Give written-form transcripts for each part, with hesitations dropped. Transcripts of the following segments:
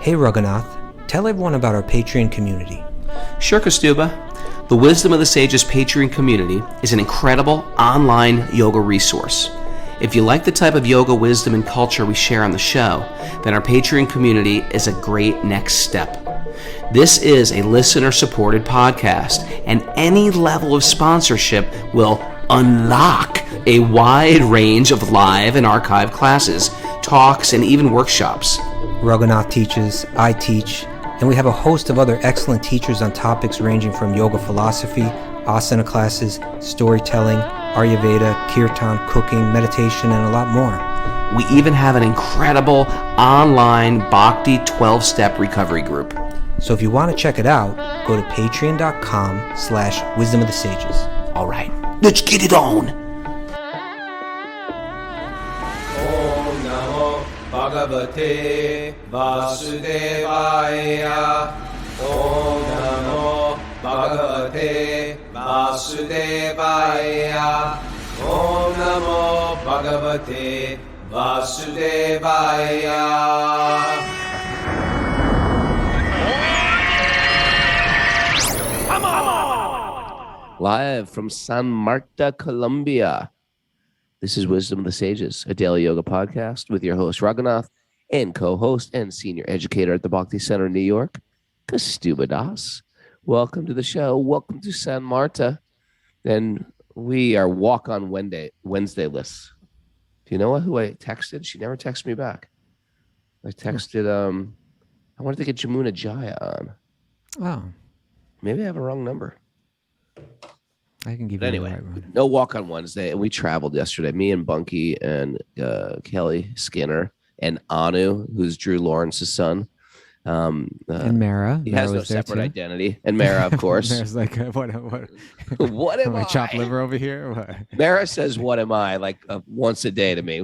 Hey Raghunath, tell everyone about our Patreon community. Sure, Kaustubha. The Wisdom of the Sages Patreon community is an incredible online yoga resource. If you like the type of yoga wisdom and culture we share on the show, then our Patreon community is a great next step. This is a listener-supported podcast, and any level of sponsorship will unlock a wide range of live and archived classes, talks, and even workshops. Raghunath teaches, I teach, and we have a host of other excellent teachers on topics ranging from yoga philosophy, asana classes, storytelling, Ayurveda, kirtan, cooking, meditation, and a lot more. We even have an incredible online Bhakti 12-step recovery group. So if you want to check it out, go to patreon.com/wisdom of the sages. All right, let's get it on. Om Namo Bhagavate Vasudevaya. Om Namo Bhagavate Vasudevaya. Om Namo Bhagavate Vasudevaya. Live from San Marta, Colombia. This is Wisdom of the Sages, a daily yoga podcast with your host, Raghunath, and co-host and senior educator at the Bhakti Center in New York, Kaustubha Das. Welcome to the show. Welcome to San Marta. And we are walk on Wednesday lists. Do you know who I texted? She never texted me back. I texted, I wanted to get Jamuna Jaya on. Oh. Maybe I have a wrong number. I can give But you anyway, the right one. no walk on Wednesday, and we traveled yesterday. Me and Bunky and Kelly Skinner and Anu, who's Drew Lawrence's son. And Mara. He Mara has no was there separate too. identity. And Mara, of course. Mara's like, what What am am I I? chopped liver over here? What? Mara says, "What am I?" Like once a day to me.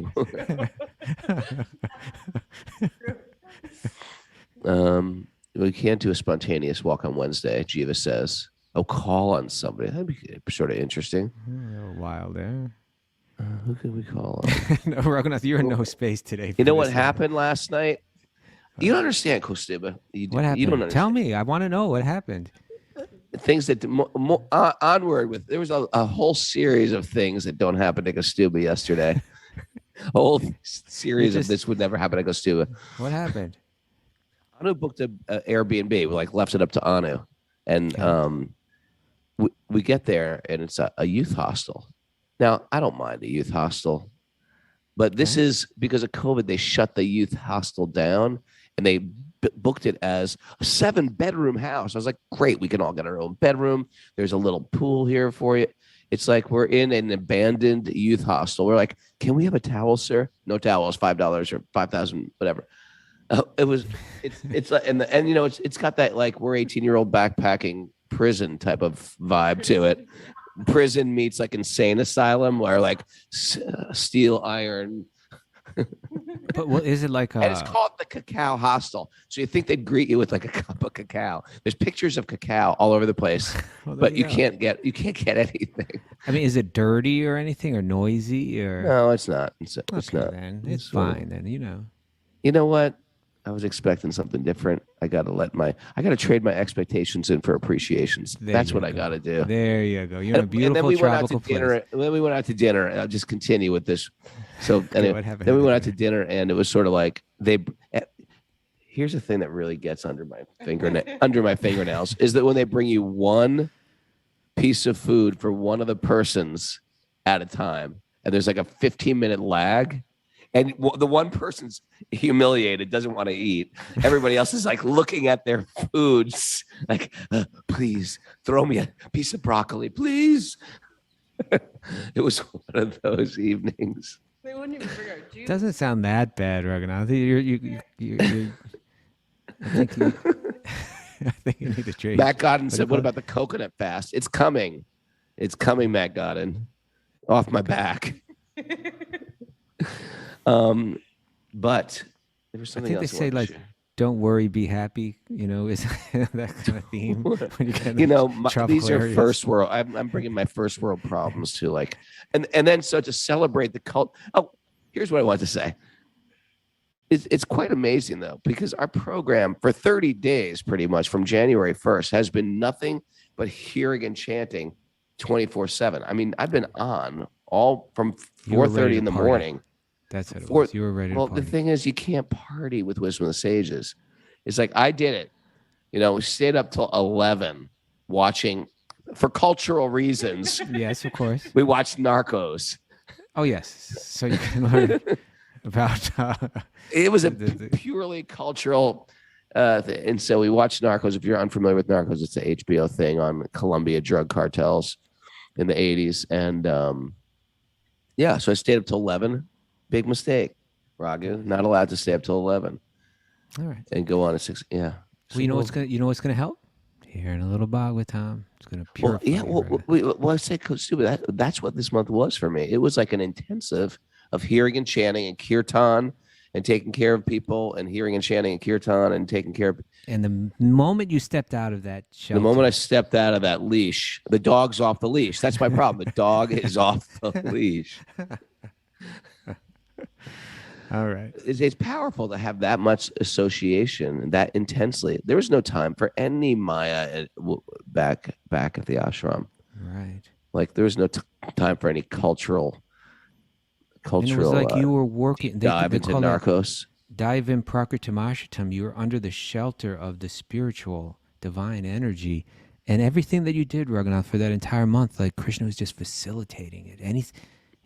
We can't do a spontaneous walk on Wednesday. Jiva says, "Oh, call on somebody. That'd be sort of interesting." A little wild there. Who could we call on? No, Raghunath, you're in no space today. You know what this. happened last night? You don't understand, Kaustubha. What happened? You don't understand. Tell me. I want to know what happened. Things that onward with. There was a whole series of things that don't happen to Kaustubha yesterday. A whole series of this would never happen to Kaustubha. What happened? Anu booked a Airbnb. We left it up to Anu, and we get there and it's a youth hostel. Now I don't mind a youth hostel, but this is because of COVID. They shut the youth hostel down and they booked it as a 7-bedroom house. I was like, great, we can all get our own bedroom. There's a little pool here for you. It's like we're in an abandoned youth hostel. We're like, can we have a towel, sir? No towels, $5 or 5,000, whatever. It's like, and you know, it's got that like we're 18-year-old backpacking prison type of vibe to it. Prison meets like insane asylum, or like steel iron. But what is it like? And it's called the Cacao Hostel. So you think they'd greet you with like a cup of cacao. There's pictures of cacao all over the place, Well, but you go. can't get anything. I mean, is it dirty or anything, or noisy, or? No, it's not. It's Okay, not. then it's fine. Then you know. You know what? I was expecting something different. I got to trade my expectations in for appreciations. There That's you what I go. got to do. There you go. You're in a And beautiful then we went out tropical to dinner. place. And then we went out to dinner. And I'll just continue with this. So anyway, what happened then we after went out to dinner, and it was sort of like here's the thing that really gets under my fingernails is that when they bring you one piece of food for one of the persons at a time, and there's like a 15-minute lag. And the one person's humiliated, doesn't want to eat. Everybody else is like looking at their foods, like, please throw me a piece of broccoli, please. It was one of those evenings. They wouldn't even bring out juice. Doesn't sound that bad, Raghunath. I think you need to change. Matt Godden said, "What about the coconut fast? It's coming. It's coming, Matt Godden. Off my back." But there was I something think they else. say like, "Don't worry, be happy." You know, is that kind of theme when you get in you know, tropical these are areas. first world. I'm bringing my first world problems to like, and then so to celebrate the cult. Oh, here's what I want to say. It's quite amazing though, because our program for 30 days, pretty much from January 1st, has been nothing but hearing and chanting 24/7. I mean, I've been on all from You were ready 4:30 to in the party. morning. That's what it was. You were ready to Well, party. the thing is, you can't party with Wisdom of the Sages. It's like I did it. We stayed up till 11 watching for cultural reasons. Yes, of course. We watched Narcos. Oh, yes. So you can learn about. It was a purely cultural and so we watched Narcos. If you're unfamiliar with Narcos, it's the HBO thing on Colombia drug cartels in the 80s. And so I stayed up till 11. Big mistake, Raghu. Not allowed to stay up till 11. All right. And go on at 6. Yeah. Well, you know what's gonna help? Hearing a little Bhagavatam. It's gonna purify. I say Kaustubha, that's what this month was for me. It was like an intensive of hearing and chanting and kirtan and taking care of people and hearing and chanting and kirtan and taking care of. And the moment you stepped out of that shelter, the moment I stepped out of that leash, the dog's off the leash. That's my problem. The dog is off the leash. All right. It's powerful to have that much association that intensely. There was no time for any Maya back at the ashram. Right. Like there was no time for any cultural. And it was like you were working. Dive into Narcos. Dive in Prakritamashtam. You were under the shelter of the spiritual divine energy, and everything that you did, Raghunath, for that entire month, like Krishna was just facilitating it.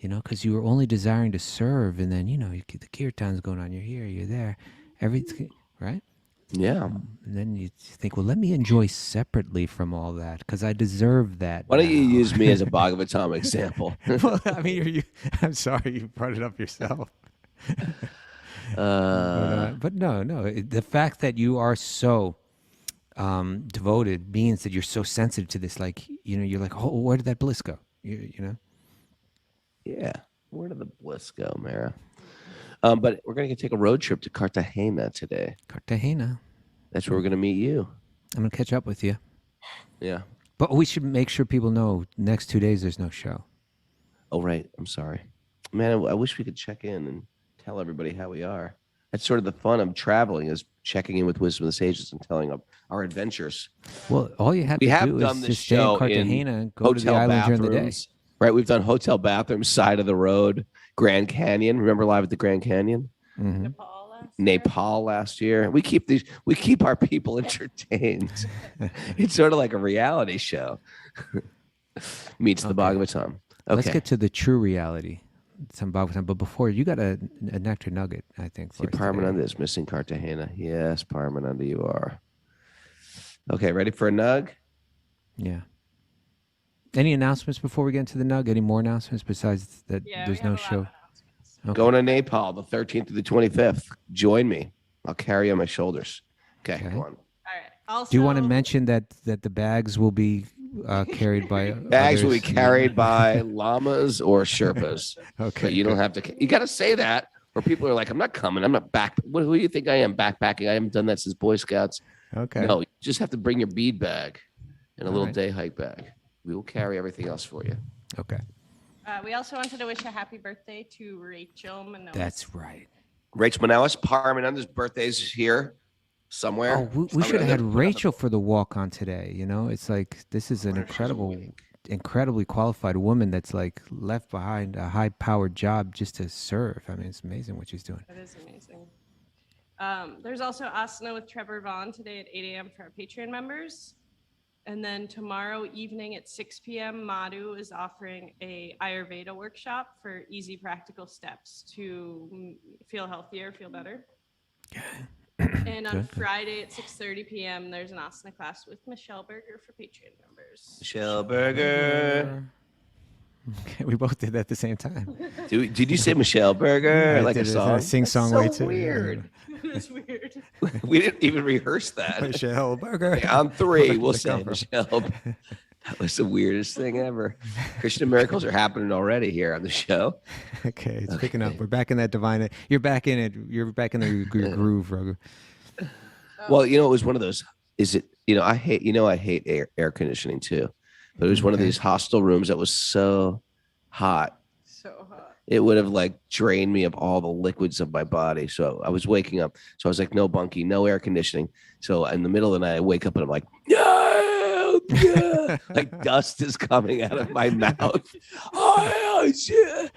Because you were only desiring to serve, and then the kirtan's going on. You're here, you're there, everything, right? Yeah. And then you think, well, let me enjoy separately from all that because I deserve that. Why don't you use me as a Bhagavatam example? Well, I mean, I'm sorry you brought it up yourself. But no. The fact that you are so devoted means that you're so sensitive to this. Like, you're like, oh, where did that bliss go? Yeah. Where did the bliss go, Mara? But we're going to take a road trip to Cartagena today. Cartagena. That's where we're going to meet you. I'm going to catch up with you. Yeah. But we should make sure people know next 2 days there's no show. Oh, right. I'm sorry. Man, I wish we could check in and tell everybody how we are. That's sort of the fun of traveling is checking in with Wisdom of the Sages and telling our adventures. Well, all you have to do is just stay in Cartagena and go to the island during the day. Right. We've done hotel bathrooms, side of the road, Grand Canyon. Remember Live at the Grand Canyon? Mm-hmm. Nepal last year. We keep our people entertained. It's sort of like a reality show. Meets the Bhagavatam. Okay. Let's get to the true reality. Some Bhagavatam. But before, you got a nectar nugget, I think. See, Paramananda is missing Cartagena. Yes, Paramananda, you are. Okay, ready for a nug? Yeah. Any announcements before we get into the nug? Any more announcements besides that there's no show? Okay. Going to Nepal the 13th to the 25th. Join me. I'll carry you on my shoulders. Okay. Go on. All right. Also, do you want to mention that the bags will be carried by bags will be carried by llamas or Sherpas? Okay. But you don't have to. You got to say that, or people are like, "I'm not coming. I'm not back." Who do you think I am? Backpacking? I haven't done that since Boy Scouts. Okay. No, you just have to bring your bead bag and a little right. day hike bag. We will carry everything else for you. Okay. we also wanted to wish a happy birthday to Rachel Manoa. That's right. Rachel Manoas, Paramananda's birthday's here somewhere. Oh, we should have had Rachel for the walk on today. It's like this is an incredibly qualified woman that's like left behind a high-powered job just to serve. I mean, it's amazing what she's doing. That is amazing. There's also Asana with Trevor Vaughn today at 8 a.m. for our Patreon members. And then tomorrow evening at 6 p.m., Madhu is offering a Ayurveda workshop for easy, practical steps to feel healthier, feel better. And on Friday at 6:30 p.m., there's an asana class with Michelle Berger for Patreon members. Michelle Berger. Okay, we both did that at the same time. Did you say Michelle Berger? Like a song? Sing-song way too. Weird. It's weird. We didn't even rehearse that. Michelle Berger. Okay, on three, we'll say Michelle. That was the weirdest thing ever. Christian miracles are happening already here on the show. Okay, it's picking up. We're back in that divine. You're back in it. You're back in the groove, Roger. Well, it was one of those. I hate air conditioning too. But it was one of these hostel rooms that was so hot. So hot. it would have like drained me of all the liquids of my body. So I was waking up. So I was like, no bunkie, no air conditioning. So in the middle of the night, I wake up and I'm like, no, yeah. Like dust is coming out of my mouth. Oh, shit.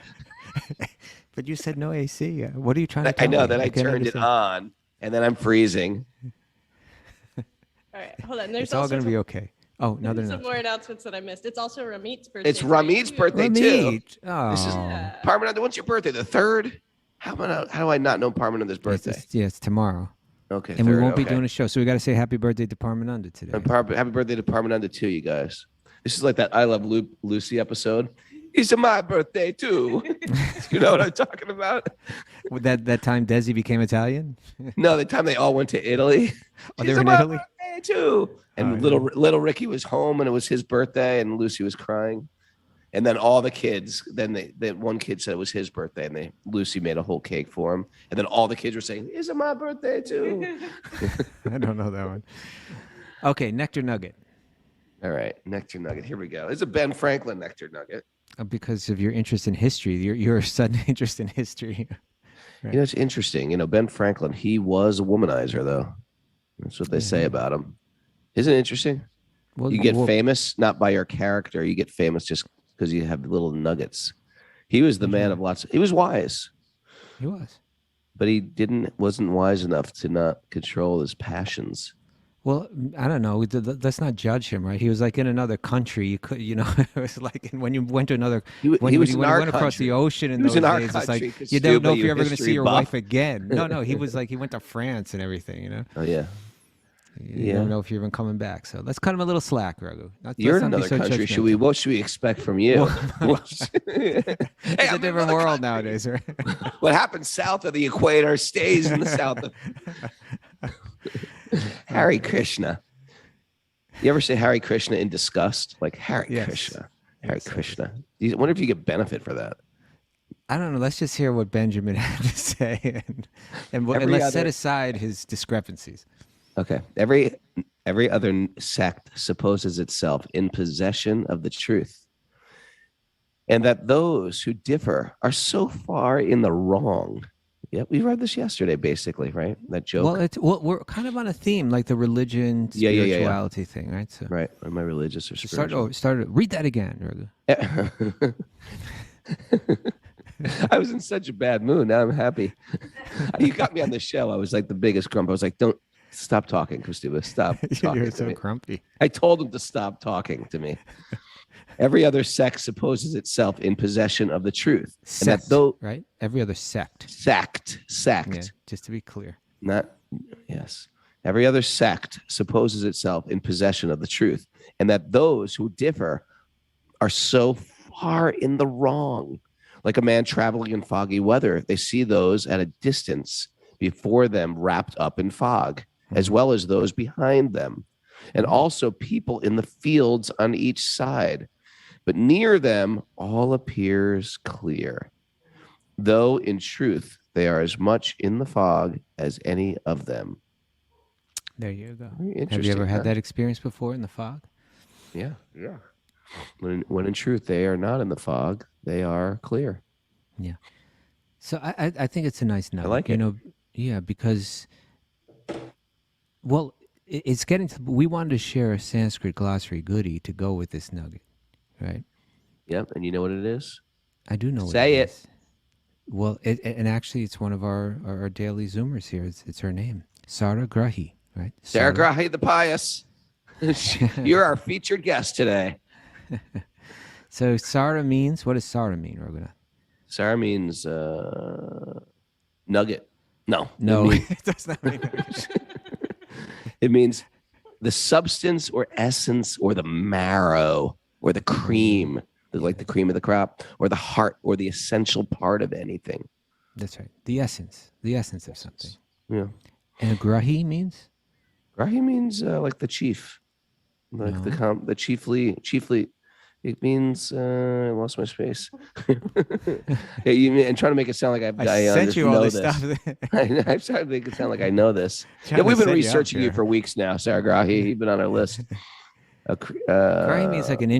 But you said no AC. What are you trying to tell I know me? that I can't turned it understand. on and then I'm freezing. All right, hold on. There's It's all also going to be okay. Oh, no, they're some not. more announcements that I missed. It's also Ramit's birthday. It's today, Ramit's too. birthday too. Ramit. Oh. This is Yeah. Parmananda. When's your birthday? The 3rd? How do I not know Parmananda's birthday? It's tomorrow. Okay, And we 3rd, won't be okay. doing a show. So we got to say happy birthday to Parmananda today. And happy birthday to Parmananda too, you guys. This is like that I Love Lucy episode. It's my birthday too. You know what I'm talking about? That time Desi became Italian? No, the time they all went to Italy. Oh, they It's were in my Italy? birthday too. And Oh, yeah. little Ricky was home and it was his birthday and Lucy was crying. And then all the kids, then one kid said it was his birthday and Lucy made a whole cake for him. And then all the kids were saying, "Is it my birthday too?" I don't know that one. Okay, Nectar Nugget. All right, Nectar Nugget. Here we go. It's a Ben Franklin Nectar Nugget. Because of your interest in history, your sudden interest in history. You know, it's interesting. You know, Ben Franklin, he was a womanizer, though. That's what they say about him. Isn't it interesting? Well, You get famous not by your character. You get famous just because you have little nuggets. He was the man of lots. He was wise, He was. but he wasn't wise enough to not control his passions. Well, I don't know. Let's not judge him, right? He was like in another country. You could, it was like when you went to another. He was in when our you went across country. the ocean in He was those in our days, it's country, like you don't know Kaustubha, if you you're ever going to see history your buff. wife again. No, he was like he went to France and everything. Oh yeah. You don't know if you're even coming back. So let's cut him a little slack, Raghu. You're in let's not be another so country. judgmental. What should we expect from you? It's a different world nowadays, right? What happens south of the equator stays in the south of Hare Krishna. You ever say Hare Krishna in disgust? Like Hare Yes. Krishna. Hare Yes, Krishna. I wonder if you get benefit for that. I don't know. Let's just hear what Benjamin had to say, and Every let's set other- aside his discrepancies. Okay. Every other sect supposes itself in possession of the truth, and that those who differ are so far in the wrong. Yeah, we read this yesterday, basically, right? That joke. Well, we're kind of on a theme, like the religion, Yeah. spirituality thing, right? So Right. Am I religious or start. spiritual? Read that again, Raghu. I was in such a bad mood. Now I'm happy. You got me on the show. I was like the biggest grump. I was like, don't stop talking, Kaustubha. Stop talking You're to so me. grumpy. I told him to stop talking to me. Every other sect supposes itself in possession of the truth. Sect, and that though right? Every other sect. sect, Yeah, just to be clear. not yes. Every other sect supposes itself in possession of the truth, and that those who differ are so far in the wrong. Like a man traveling in foggy weather, they see those at a distance before them wrapped up in fog, as well as those behind them, and also people in the fields on each side. But near them all appears clear, though in truth they are as much in the fog as any of them. There you go. Very Have you interesting, ever had huh? that experience before in the fog? Yeah. When in truth they are not in the fog, they are clear. Yeah. So I think it's a nice nugget. like it. Yeah, because, well, it's getting to, we wanted to share a Sanskrit glossary goodie to go with this nugget, right? Yep. And you know what it is? I do know what Say it. is. Well, and actually it's one of our daily Zoomers here. It's her name, Saragrahi, right? Saragrahi the Pious. You're our featured guest today. So Sara means, what does Sara mean, Raghunath? Sarah means nugget. No. No, It means, it does not mean it means the substance or essence or the marrow or the cream, like the cream of the crop, or the heart or the essential part of anything. That's right. The essence of something. Yeah. And grahi means? Grahi means like the chief, like the chiefly. It means I lost my space. Yeah, and trying to make it sound like I sent you all know this stuff. I'm trying to make it sound like I know this. Trying Yeah, we've to been set you up researching you here. for weeks now, Saragrahi. You've been on our list. Grahi means like an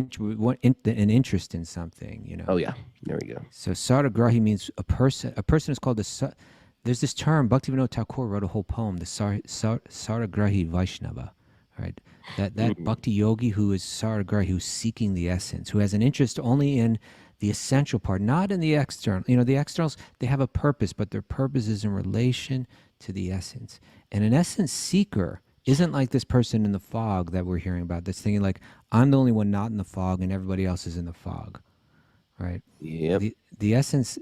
interest in something, you know. Oh yeah, there we go. So saragrahi means a person. A person is called there's this term. Bhaktivinoda Thakur wrote a whole poem, the saragrahi Vaishnava, right? That bhakti yogi who is saragrahi, who's seeking the essence, who has an interest only in the essential part, not in the external. You know, the externals, they have a purpose, but their purpose is in relation to the essence. And an essence seeker isn't like this person in the fog that we're hearing about that's thinking like, I'm the only one not in the fog and everybody else is in the fog, right? Yep. The essence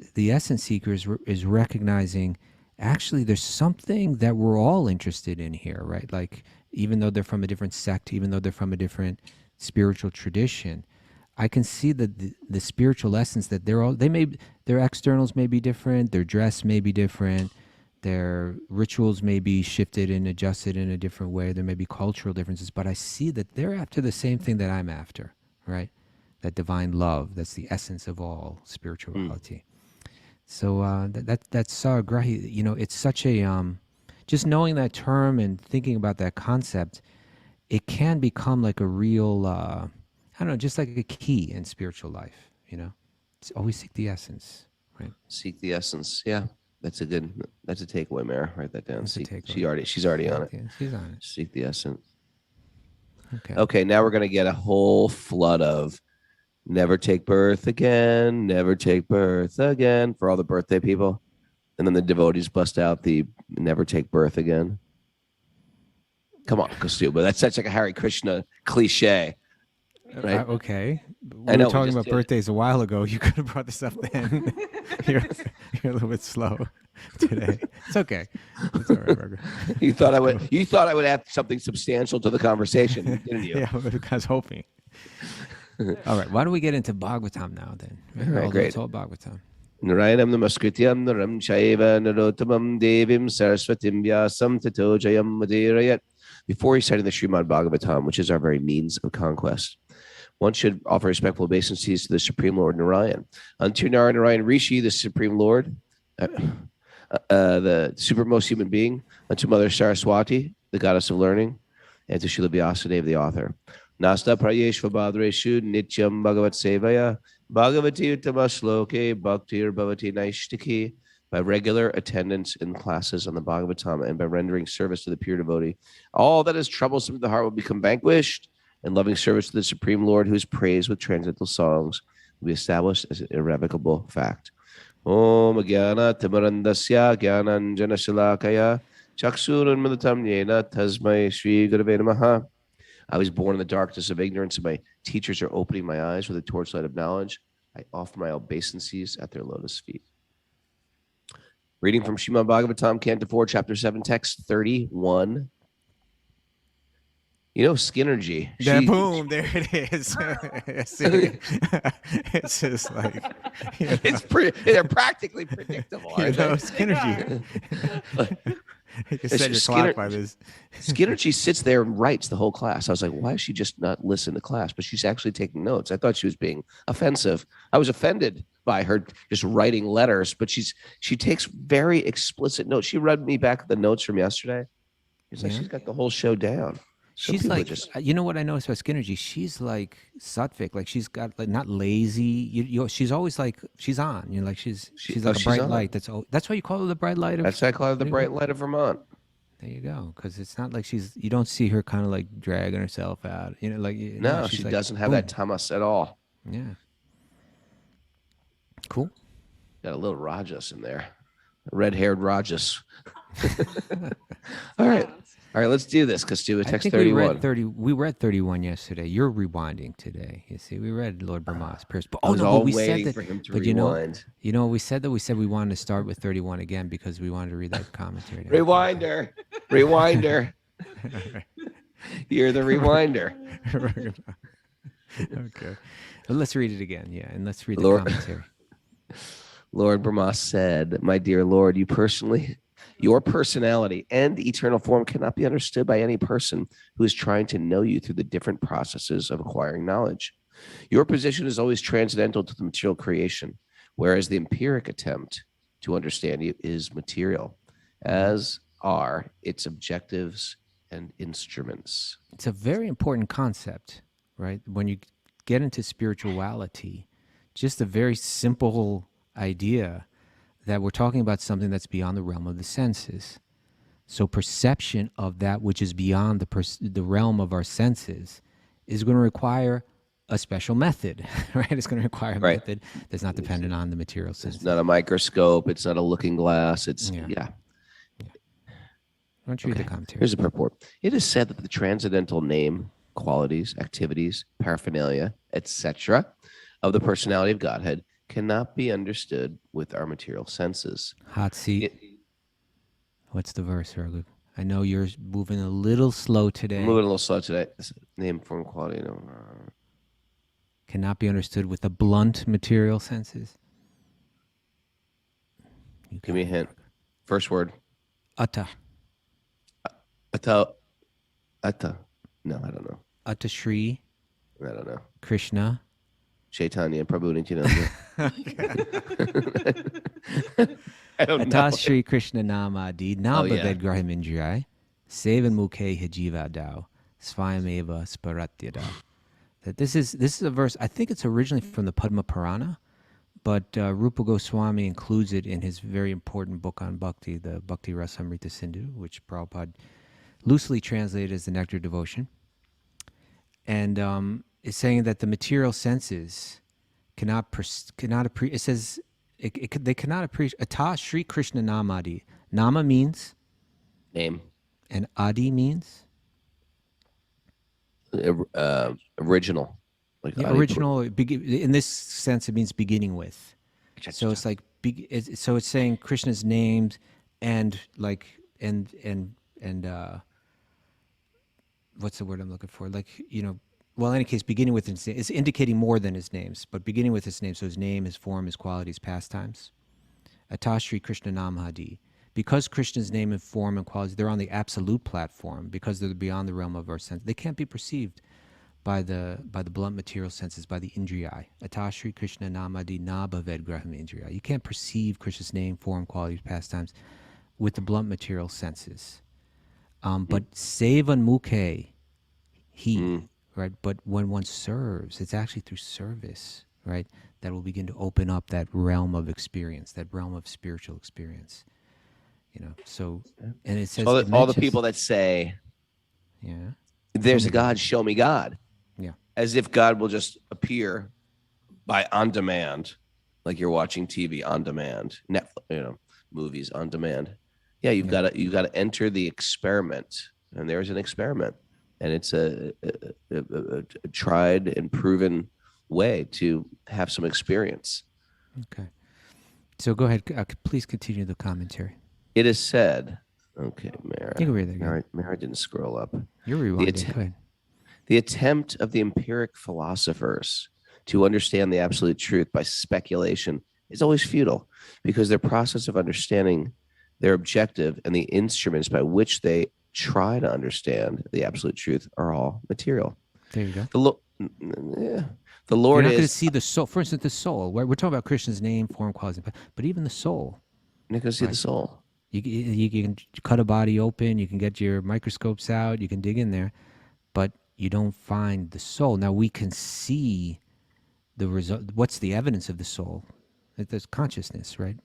seeker is recognizing actually there's something that we're all interested in here, right? Like even though they're from a different sect, even though they're from a different spiritual tradition, I can see that the spiritual essence that their externals may be different, their dress may be different, their rituals may be shifted and adjusted in a different way. There may be cultural differences, but I see that they're after the same thing that I'm after, right? That divine love, that's the essence of all spirituality. So that's saragrahi. You know, it's such a, just knowing that term and thinking about that concept, it can become like a real, I don't know, just like a key in spiritual life, you know? It's always seek the essence, right? Seek the essence. Yeah. That's a takeaway, Mara. Write that down. That's a takeaway. She's already on it. Yeah, she's on it. Seek the essence. Okay. Now we're gonna get a whole flood of never take birth again, never take birth again for all the birthday people. And then the devotees bust out the never take birth again. Come on, Kaustubha. That's such like a Hare Krishna cliche. Right? Okay. I know, were talking just about did it. birthdays a while ago. You could have brought this up then. you're a little bit slow today. It's okay. It's all right, Margaret. You thought I would add something substantial to the conversation, didn't you? Yeah, I was hoping. All right. Why don't we get into Bhagavatam now then? All right, great. It's all Bhagavatam. Narayanam namaskrityam naram chaiva narottamam devim saraswatim vyasam tato jayam madirayat. Before reciting the Srimad Bhagavatam, which is our very means of conquest, one should offer respectful obeisances to the Supreme Lord Narayan. Unto Narayan Rishi, the Supreme Lord, the supermost human being, unto Mother Saraswati, the goddess of learning, and to Srila Vyasadeva, the author. Nasta prayeshva badreshu nityam bhagavat sevaya bhagavati uttama bhaktir bhavati naishtiki. By regular attendance in classes on the Bhagavatam and by rendering service to the pure devotee, all that is troublesome to the heart will become vanquished, and loving service to the Supreme Lord, who is praised with transcendental songs, will be established as an irrevocable fact. Om Jnana Timarandasya Jnananjana Shalakaya Chaksurunmilitam Yena Tasmai Shri Gurave Namaha. I was born in the darkness of ignorance, and my teachers are opening my eyes with a torchlight of knowledge. I offer my obeisances at their lotus feet. Reading from Srimad Bhagavatam, Canto 4, Chapter 7, Text 31. You know, Skinnergy. Boom, there it is. It's just like, you know, They're practically predictable, aren't they? Skinnergy. You can set your clock by this. Skinnergy sits there and writes the whole class. I was like, why is she just not listening to class? But she's actually taking notes. I thought she was being offensive. I was offended by her just writing letters, but she takes very explicit notes. She read me back the notes from yesterday. It's like she's got the whole show down. She's like, you know what I noticed about Skinnergy? She's like sattvic, like she's got like not lazy. She's always like she's on. You know, like she's like a bright light. That's why you call her the bright light. That's why I call her the bright light of Vermont. There you go, because it's not like you don't see her kind of like dragging herself out. You know, like no, she like, doesn't have that tamas at all. Yeah. Cool. Got a little Rajas in there, red-haired Rajas. All right. All right, let's do this. Kaustubha, text 31. We read 31 yesterday. You're rewinding today. You see, we read Lord Brahma's Pierce. But we said that, for him to rewind. You know, we said we wanted to start with 31 again because we wanted to read that commentary. Rewinder. You're the rewinder. Okay. Well, let's read it again. Yeah, and let's read the commentary. Lord Brahma said, my dear Lord, your personality and eternal form cannot be understood by any person who is trying to know you through the different processes of acquiring knowledge. Your position is always transcendental to the material creation, whereas the empiric attempt to understand you is material, as are its objectives and instruments. It's a very important concept. right? When you get into spirituality, just a very simple idea that we're talking about something that's beyond the realm of the senses. So perception of that which is beyond the realm of our senses is going to require a special method, right? It's going to require a Right. method that's not dependent on the material senses. It's not a microscope. It's not a looking glass. It's, Yeah. yeah. Why don't you read the commentary? Here's a purport. It is said that the transcendental name, qualities, activities, paraphernalia, etc., of the personality of Godhead cannot be understood with our material senses. Hot seat. What's the verse, Raghu? I know you're moving a little slow today. I'm moving a little slow today. Name, form, quality. No. Cannot be understood with the blunt material senses. Give me a hint. First word. Atta. Atta. No, I don't know. Atta Shri. I don't know. Krishna. Chaitanya, Prabhu Nityananda. I don't know. Atta Shri Krishna Namadi. Nabavad yeah. Graham Indriyai. Sevan Mukhe Hajiva Dao. Svayameva Sparatyada. That this is a verse, I think it's originally from the Padma Purana, but Rupa Goswami includes it in his very important book on bhakti, the Bhakti Rasamrita Sindhu, which Prabhupada loosely translated as the Nectar of Devotion. And it's saying that the material senses cannot appreciate, it says, they cannot appreciate, Ata Shri Krishna Namadi. Nama means? Name. And Adi means? Original. Like original, in this sense, it means beginning with. So it's like, so it's saying Krishna's names and like, and what's the word I'm looking for? Like, well, in any case, beginning with his name, it's indicating more than his names, but beginning with his name. So his name, his form, his qualities, pastimes. Atashri Krishna Namhadi. Because Krishna's name and form and qualities, they're on the absolute platform, because they're beyond the realm of our sense. They can't be perceived by the blunt material senses, by the indriyai. Atashri Krishna Namadi na bhaved graham indriyai. You can't perceive Krishna's name, form, qualities, pastimes with the blunt material senses. But sevan mukhe, right? But when one serves, it's actually through service, right, that will begin to open up that realm of experience, that realm of spiritual experience. So, and it says all the people that say, yeah, there's a God, show me God. Yeah. As if God will just appear on demand, like you're watching TV on demand, Netflix, movies on demand. Yeah, you've got to enter the experiment, and there's an experiment, and it's a tried and proven way to have some experience. Okay. So go ahead. Please continue the commentary. It is said, okay, Mara. You can read that. Mara didn't scroll up. You're rewinding. Go ahead. The attempt of the empiric philosophers to understand the absolute truth by speculation is always futile, because their process of understanding their objective and the instruments by which they try to understand the absolute truth are all material. There you go. The Lord You're not is going to see the soul. For instance, the soul. We're talking about Krishna's name, form, qualities, but even the soul. You're not going to see the soul. You can cut a body open. You can get your microscopes out. You can dig in there, but you don't find the soul. Now we can see the result. What's the evidence of the soul? There's consciousness, right?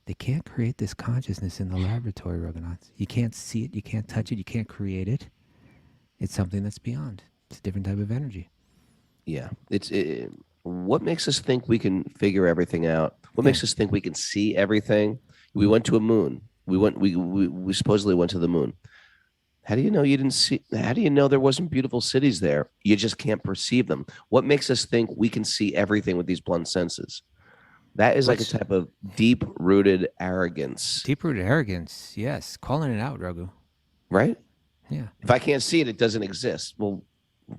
They can't create this consciousness in the laboratory, Raghunath. You can't see it. You can't touch it. You can't create it. It's something that's beyond. It's a different type of energy. Yeah. What makes us think we can figure everything out? What makes us think we can see everything? We went to a moon. We supposedly went to the moon. How do you know you didn't see? How do you know there wasn't beautiful cities there? You just can't perceive them. What makes us think we can see everything with these blunt senses? That is like a type of deep-rooted arrogance. Deep-rooted arrogance, yes. Calling it out, Raghu. Right? Yeah. If I can't see it, it doesn't exist. Well,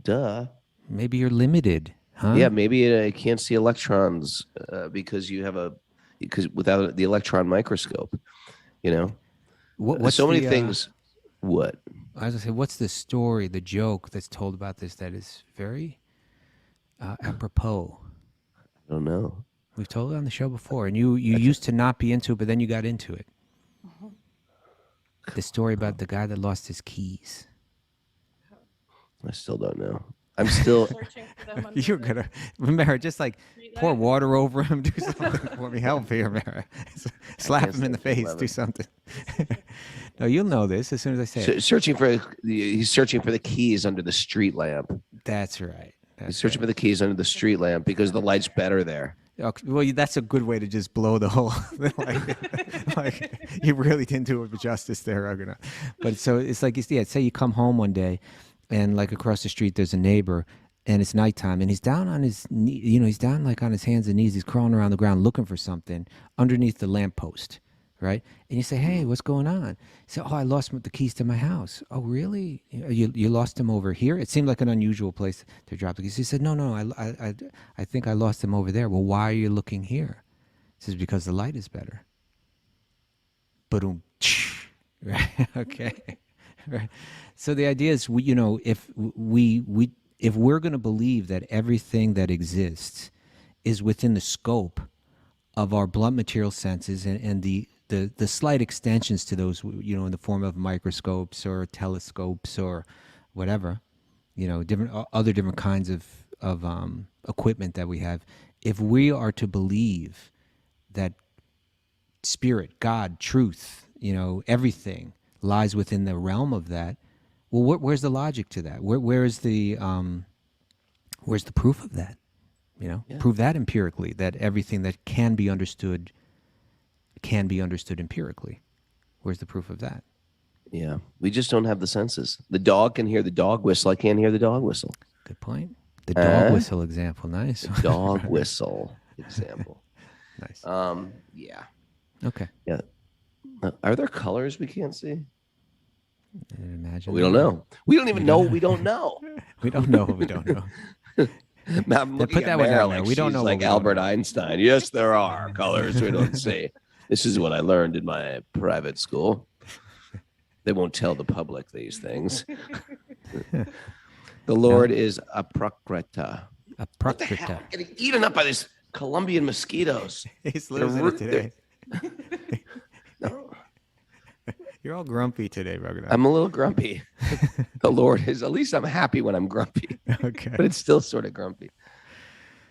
duh. Maybe you're limited, huh? Yeah, maybe you can't see electrons because without the electron microscope, What's so many things. What? I was going to say, what's the story, the joke that's told about this that is very apropos? I don't know. We've told it on the show before, and you used to not be into it, but then you got into it. The story about the guy that lost his keys. I still don't know. I'm still. Searching for them under You're the gonna, Mara, just like street pour light. water over him. Do something for me. Help here, Mara. Slap can't him in the stay face. for Do 11. something. No, you'll know this as soon as I say it. Searching for. He's searching for the keys under the street lamp. That's right. He's That's searching right. for the keys under the street lamp because the light's better there. Okay, well, that's a good way to just blow the whole. like you really didn't do it justice there, Raghunath. But so it's like, yeah, say you come home one day, and like across the street there's a neighbor, and it's nighttime, and he's down on his knee, he's down like on his hands and knees, he's crawling around the ground looking for something underneath the lamppost, right? And you say, hey, what's going on? He said, oh, I lost the keys to my house. Oh, really? You lost them over here? It seemed like an unusual place to drop the keys. He said, no, I think I lost them over there. Well, why are you looking here? He says, because the light is better. Boom. Right? Okay. Right. So the idea is, if we're going to believe that everything that exists is within the scope of our blunt material senses and the slight extensions to those, in the form of microscopes or telescopes or whatever, different kinds of equipment that we have. If we are to believe that spirit, God, truth, everything lies within the realm of that, well, where's the logic to that? Where's the proof of that? Prove that empirically, that everything that can be understood empirically. Where's the proof of that? Yeah, we just don't have the senses. The dog can hear the dog whistle. I can't hear the dog whistle. Good point. The dog whistle example, nice. Dog whistle example. Nice. Yeah. Okay. Yeah. Are there colors we can't see? Imagine. We don't know. We don't even know. We don't know. We don't know. We don't know. I'm looking put at that one Mara down there. like We don't she's know what like we don't Albert know. Einstein. Yes, there are colors we don't see. This is what I learned in my private school. They won't tell the public these things. The Lord is Aprakrita. What the hell? I'm getting eaten up by these Colombian mosquitoes. He's losing it today. You're all grumpy today, Raghunath. I'm a little grumpy. The Lord is, at least I'm happy when I'm grumpy. Okay. But it's still sort of grumpy.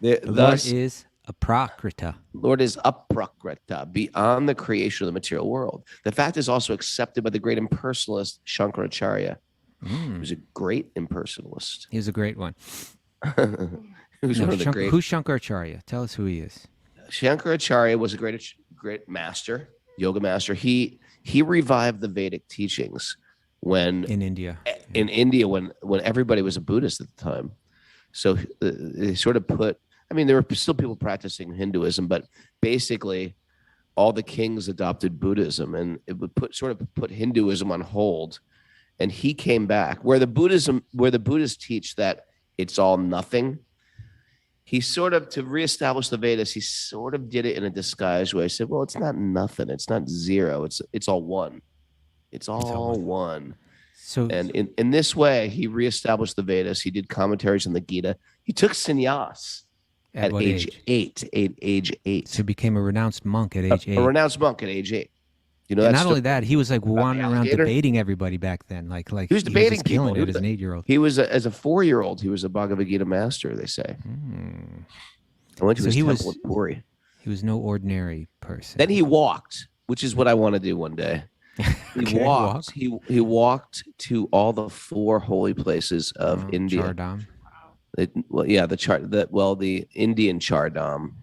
The Lord is Aprakrita. Lord is Aprakrita, beyond the creation of the material world. The fact is also accepted by the great impersonalist Sankaracharya. He was a great impersonalist. He was a great one. He was one of the great. Who's Sankaracharya? Tell us who he is. Sankaracharya was a great master, yoga master. He revived the Vedic teachings when In India. when everybody was a Buddhist at the time. So they sort of there were still people practicing Hinduism, but basically all the kings adopted Buddhism, and it would put Hinduism on hold. And he came back where the Buddhists teach that it's all nothing. He to reestablish the Vedas, he sort of did it in a disguised way. He said, well, it's not nothing. It's not zero. It's all one. It's all one. So, And in this way, he reestablished the Vedas. He did commentaries on the Gita. He took sannyas at what age 8. Age 8. So he became a renounced monk at age 8. A renounced monk at age 8. And not only that, he was like wandering around debating everybody back then. Like he was debating just killing people. it as an 8-year-old. He was as a 4-year-old. He was a Bhagavad Gita master. They say. I went to his temple in Puri. He was no ordinary person. Then he walked, which is what I want to do one day. He walked. He walked to all the 4 holy places of India. Chardham. The Indian Chardham,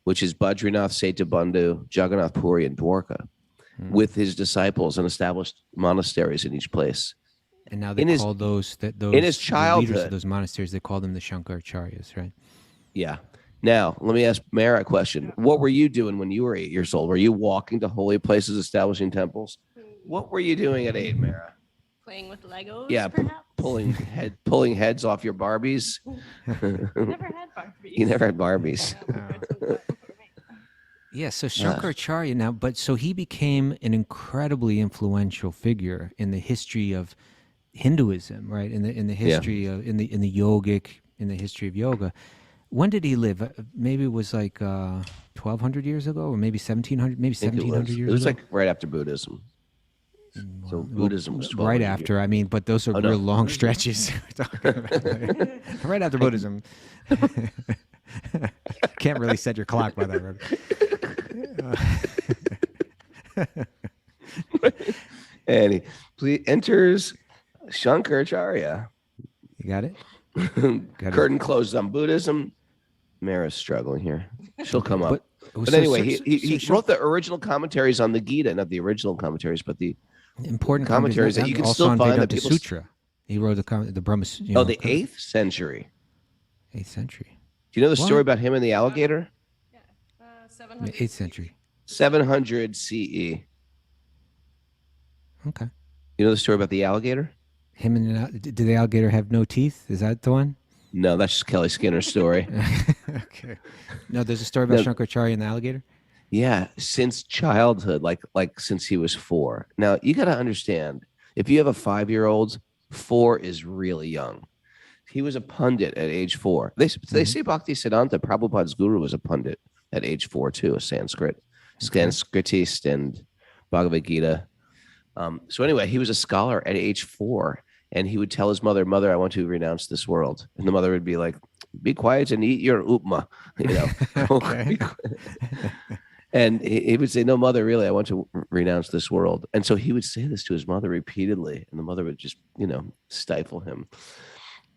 which is Badrinath, Setabandhu, Jagannath Puri, and Dwarka, with his disciples, and established monasteries in each place. And now they call those in his childhood, the leaders of those monasteries, they call them the Shankaracharyas, right? Yeah. Now, let me ask Mara a question. What were you doing when you were 8 years old? Were you walking to holy places, establishing temples? What were you doing at 8, Mara? Playing with Legos, Yeah, perhaps? pulling heads off your Barbies. Never had Barbies. You never had Barbies. Yeah, so Shankaracharya now, but so he became an incredibly influential figure in the history of Hinduism, right? In the history of in the history of yoga. When did he live? Maybe it was like 1,200 years ago, or maybe 1,700, maybe 1,700 years ago. It was like right after Buddhism. So Buddhism was 12 right after. I mean, but those are real long stretches. We're talking about, right after Buddhism. Can't really set your clock by that. And he enters Sankaracharya. You got it? Curtain closed on Buddhism. Mara's struggling here. She'll come up. But so- anyway, so- he so- wrote the original commentaries on the Gita, not the original commentaries, but the important commentaries that you can also still on find that Vedanta people. Sutra. He wrote the Brahma. You know, The 8th century. 8th century. Do you know the What? story about him and the alligator? 700. 8th century. 700 CE. Okay. You know the story about the alligator? Him and did the alligator have no teeth? Is that the one? No, that's just Kelly Skinner's story. Okay. No, there's a story about Shankaracharya and the alligator. Yeah, since childhood, like since he was 4. Now you got to understand, if you have a 5-year-old, 4 is really young. He was a pundit at age 4. They say Bhaktisiddhanta, Prabhupada's guru, was a pundit at age 4 too, a Sanskritist and Bhagavad Gita. So anyway, he was a scholar at age 4, and he would tell his mother, "Mother, I want to renounce this world," and the mother would be like, "Be quiet and eat your upma," you know. Okay. And he would say, "No, mother, really, I want to renounce this world." And so he would say this to his mother repeatedly, and the mother would just, stifle him.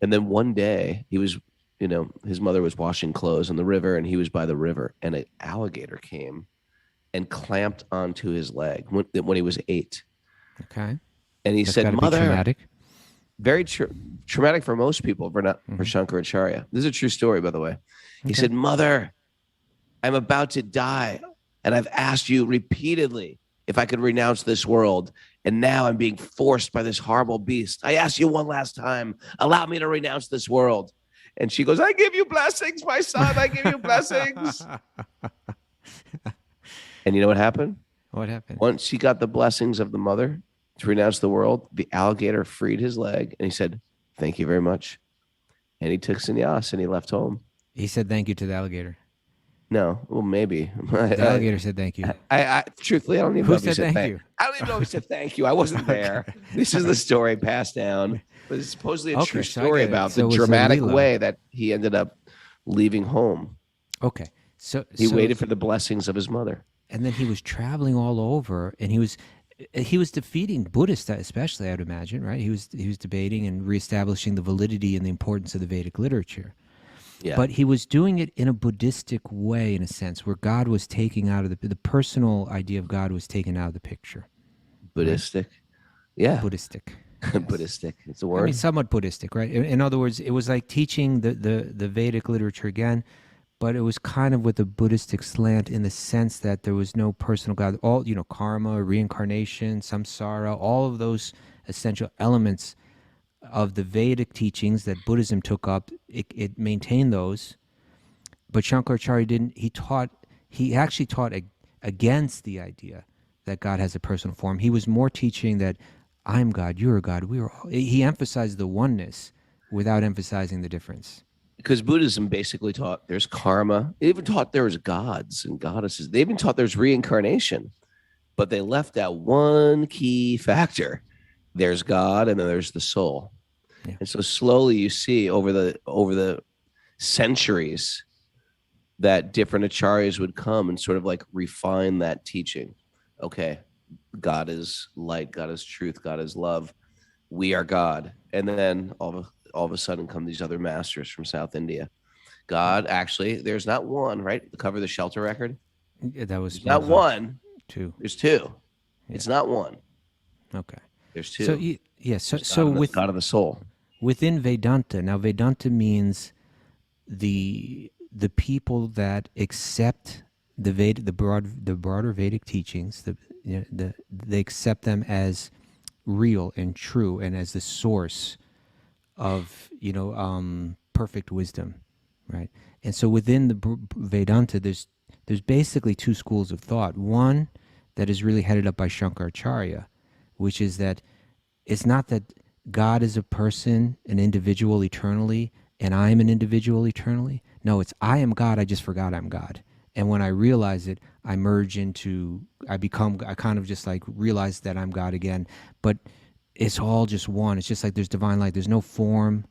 And then one day he was, his mother was washing clothes on the river, and he was by the river, and an alligator came and clamped onto his leg when he was 8. Okay. And he That's said, gotta be "Mother," traumatic. very traumatic for most people, for Shankaracharya. This is a true story, by the way. He said, "Mother, I'm about to die, and I've asked you repeatedly if I could renounce this world, and now I'm being forced by this horrible beast. I asked you one last time, allow me to renounce this world." And she goes, "I give you blessings, my son. I give you blessings." And you know what happened? What happened? Once she got the blessings of the mother to renounce the world, the alligator freed his leg, and he said, "Thank you very much." And he took sannyas and he left home. He said thank you to the alligator. No, well, maybe. The alligator said thank you. I truthfully, I don't even Who know if he said said thank you? I don't even know if he said thank you. I wasn't there. This is the story passed down. But it's supposedly a true so I story get it. about So it the was a dramatic Leela. way that he ended up leaving home. Okay. So He waited for the blessings of his mother. and then he was traveling all over, and he was defeating Buddhists, especially, I would imagine, right? He was debating and reestablishing the validity and the importance of the Vedic literature. Yeah. But he was doing it in a Buddhistic way, in a sense, where God was taking out of the personal idea of God was taken out of the picture. Buddhistic. Yeah. Buddhistic. Buddhistic. It's a I word. mean, somewhat Buddhistic, right? In other words, it was like teaching the Vedic literature again, but it was kind of with a Buddhistic slant in the sense that there was no personal God. All, karma, reincarnation, samsara, all of those essential elements of the Vedic teachings that Buddhism took up, it maintained those. But Shankaracharya didn't. He actually taught against the idea that God has a personal form. He was more teaching that I'm God, you're God, we are all. He emphasized the oneness without emphasizing the difference. Because Buddhism basically taught there's karma. It even taught there was gods and goddesses. They even taught there's reincarnation. But they left out one key factor. There's God and then there's the soul. Yeah. And so slowly you see over the centuries that different acharyas would come and sort of like refine that teaching. Okay, God is light, God is truth, God is love. We are God. And then all of a sudden come these other masters from South India. God, actually, there's not one, right? The cover of the Shelter record. That was There's not one. two. There's two. Yeah. It's not one. Okay. There's two. So God of the soul. within Vedanta, now Vedanta means the people that accept the broader Vedic teachings. They accept them as real and true and as the source of perfect wisdom, right? And so within the Vedanta, there's basically two schools of thought. One that is really headed up by Shankaracharya, which is that it's not that God is a person, an individual eternally, and I am an individual eternally. No, it's I am God, I just forgot I'm God. And when I realize it, I merge into, I kind of just like realize that I'm God again. But it's all just one. It's just like there's divine light. There's no form.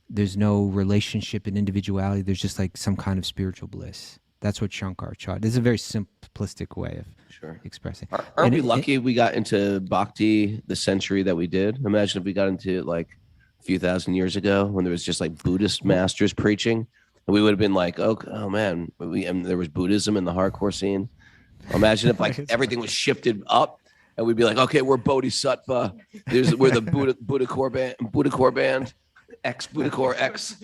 There's no relationship and individuality. There's just like some kind of spiritual bliss. That's what Shankaracharya. This is a very simplistic way of expressing. Aren't we lucky we got into Bhakti the century that we did? Imagine if we got into it like a few thousand years ago when there was just like Buddhist masters preaching. And we would have been like, oh man, and there was Buddhism in the hardcore scene. Imagine if like everything was shifted up and we'd be like, okay, we're Bodhisattva. We're the Buddha-core band. X Buddha-core X.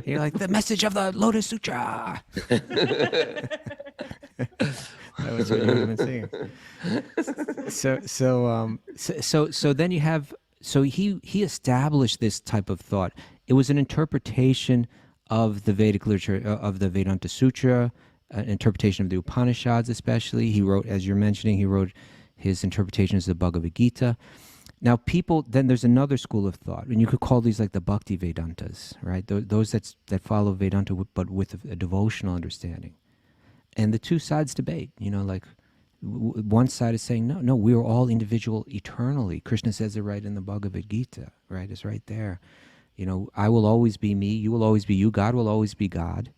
You're like the message of the Lotus Sutra. That was what you would have been saying. So then you have, so he established this type of thought. It was an interpretation of the Vedic literature, of the Vedanta Sutra, an interpretation of the Upanishads especially. He wrote, as you're mentioning, he wrote his interpretations of the Bhagavad Gita. Now then there's another school of thought, and you could call these like the Bhakti Vedantas, right? Those that follow Vedanta but with a devotional understanding. And the two sides debate, like one side is saying, no, we are all individual eternally. Krishna says it right in the Bhagavad Gita, right? It's right there. I will always be me, you will always be you, God will always be God.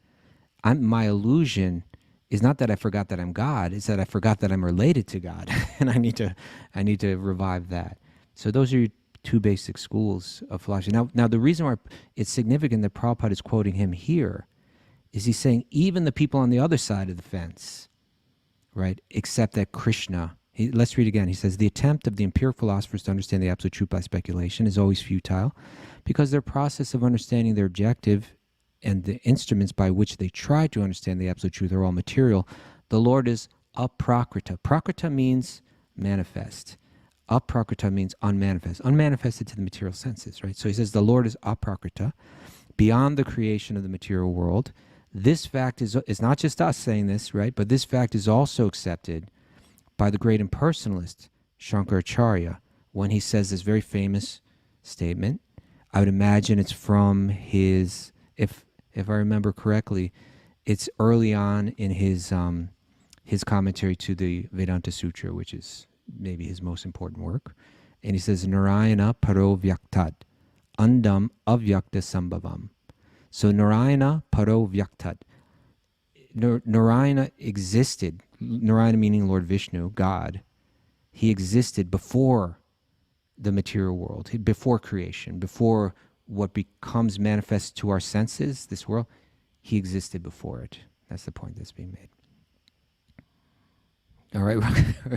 My illusion is not that I forgot that I'm God, it's that I forgot that I'm related to God. And I need to revive that. So those are your two basic schools of philosophy. Now the reason why it's significant that Prabhupada is quoting him here is he's saying even the people on the other side of the fence, right, accept that Krishna, let's read again. He says, the attempt of the empirical philosophers to understand the absolute truth by speculation is always futile because their process of understanding their objective and the instruments by which they try to understand the absolute truth are all material. The Lord is aprakrita. Prakrita means manifest. Aprakrita means unmanifest, unmanifested to the material senses, right? So he says the Lord is aprakrita, beyond the creation of the material world. This fact is not just us saying this, right? But this fact is also accepted by the great impersonalist Sankaracharya when he says this very famous statement. I would imagine it's from his, if I remember correctly, it's early on in his commentary to the Vedanta Sutra, which is maybe his most important work. And he says, Narayana paro vyaktat, andam avyakta sambhavam. So Narayana paro vyaktat. Narayana existed, Narayana meaning Lord Vishnu, God. He existed before the material world, before creation, before what becomes manifest to our senses, this world. He existed before it. That's the point that's being made. All right,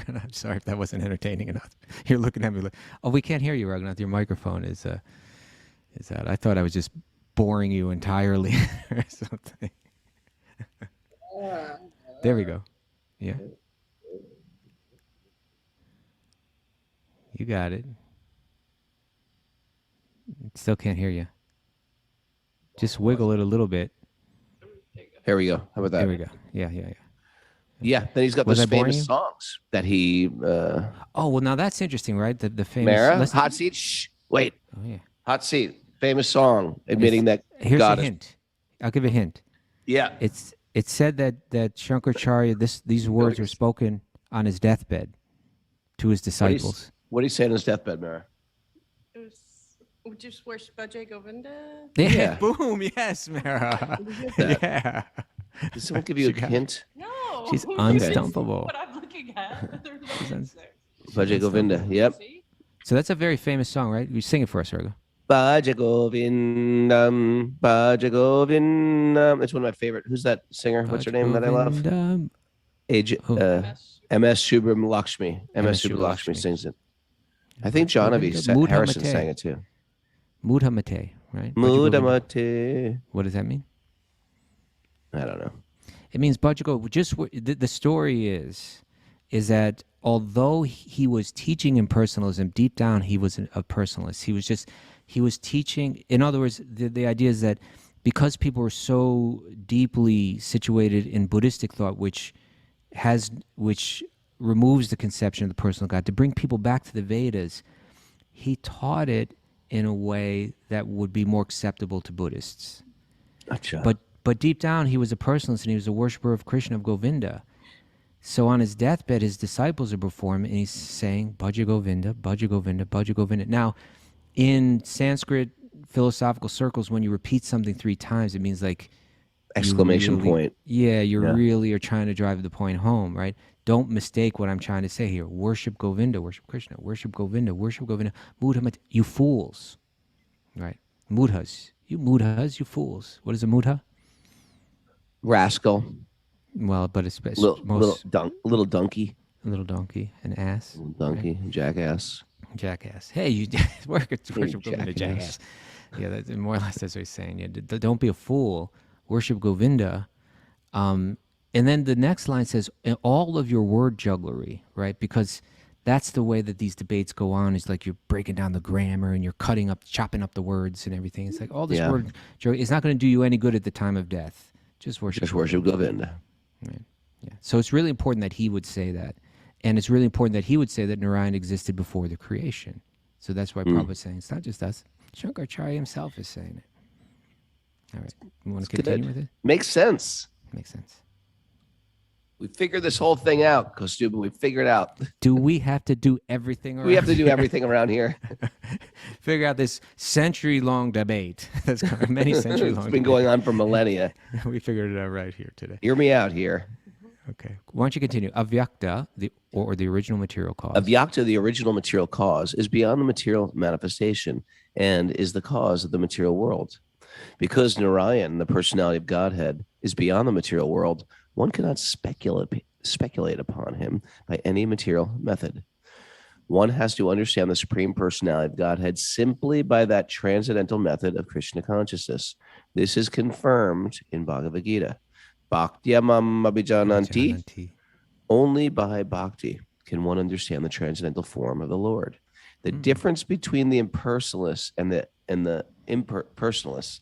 I'm sorry if that wasn't entertaining enough. You're looking at me like, oh, we can't hear you, Raghunath. Your microphone is out. I thought I was just boring you entirely or something. There we go. Yeah. You got it. Still can't hear you. Just wiggle it a little bit. Here we go. How about that? There we go. Yeah. Yeah, then he's got Was those I boring famous you? songs that he... Oh, well, now that's interesting, right? The famous... Mara, Hot Seat, shh, wait. Oh, yeah. Hot Seat, famous song admitting that Here's God a is... hint. I'll give a hint. Yeah. It's said that Shankaracharya, these words were spoken on his deathbed to his disciples. What did he say on his deathbed, Mara? It was just worship Bhajay Govinda. Yeah. Boom. Yes, Mara. Yeah. Did someone give you a hint? No. She's unstumpable. What I'm looking at. Bhajay Govinda, yep. So that's a very famous song, right? You sing it for us, Raghu. Bhajay Govindam, Bhajay Govindam. It's one of my favorite. Who's that singer? What's her name that I love? M.S. Subram Lakshmi. M.S. Subram Lakshmi sings it. I think Jahnavi Harrison sang it too. Mudhamate, right? Mudhamate. What does that mean? I don't know. It means Bhajago. Just the story is that although he was teaching impersonalism, deep down he was a personalist. He was teaching. In other words, the idea is that because people were so deeply situated in Buddhistic thought, which removes the conception of the personal God, to bring people back to the Vedas, he taught it in a way that would be more acceptable to Buddhists. Gotcha. But deep down, he was a personalist and he was a worshiper of Krishna, of Govinda. So on his deathbed, his disciples are before him, and he's saying, Bhaja Govinda, Bhaja Govinda, Bhaja Govinda. Now, in Sanskrit philosophical circles, when you repeat something 3 times, it means like Exclamation point. Yeah, you really are trying to drive the point home, right? Don't mistake what I'm trying to say here. Worship Govinda, worship Krishna, worship Govinda, worship Govinda. Mudha, you fools, right? Mudhas, you fools. What is a mudha? Rascal. Well, but it's little donkey. A little donkey, an ass. Little donkey, right? Jackass. Hey, you worship Govinda, jackass. Yeah, that's more or less that's what he's saying. Yeah, don't be a fool. Worship Govinda. And then the next line says, all of your word jugglery, right? Because that's the way that these debates go on. Is like you're breaking down the grammar and you're chopping up the words and everything. It's like all this word jugglery. It's not going to do you any good at the time of death. Just worship Govinda. Right. Yeah. So it's really important that he would say that. And it's really important that he would say that Narayan existed before the creation. So that's why Prabhupada's saying it's not just us. Sankaracharya himself is saying it. All right. You want to continue with it? Makes sense. Makes sense. We figured this whole thing out, Kaustubha. We figured it out. Do we have to do everything around We have to do everything around here. Figure out this century-long debate. That's many century-long. It's been going on for millennia. We figured it out right here today. Hear me out here. Okay. Why don't you continue? Avyakta, the original material cause. Avyakta, the original material cause, is beyond the material manifestation and is the cause of the material world. Because Narayan, the personality of Godhead, is beyond the material world, one cannot speculate upon him by any material method. One has to understand the Supreme Personality of Godhead simply by that transcendental method of Krishna consciousness. This is confirmed in Bhagavad Gita. Bhakti-yamam abhijananti. Only by bhakti can one understand the transcendental form of the Lord. The difference between the impersonalists and the impersonalists,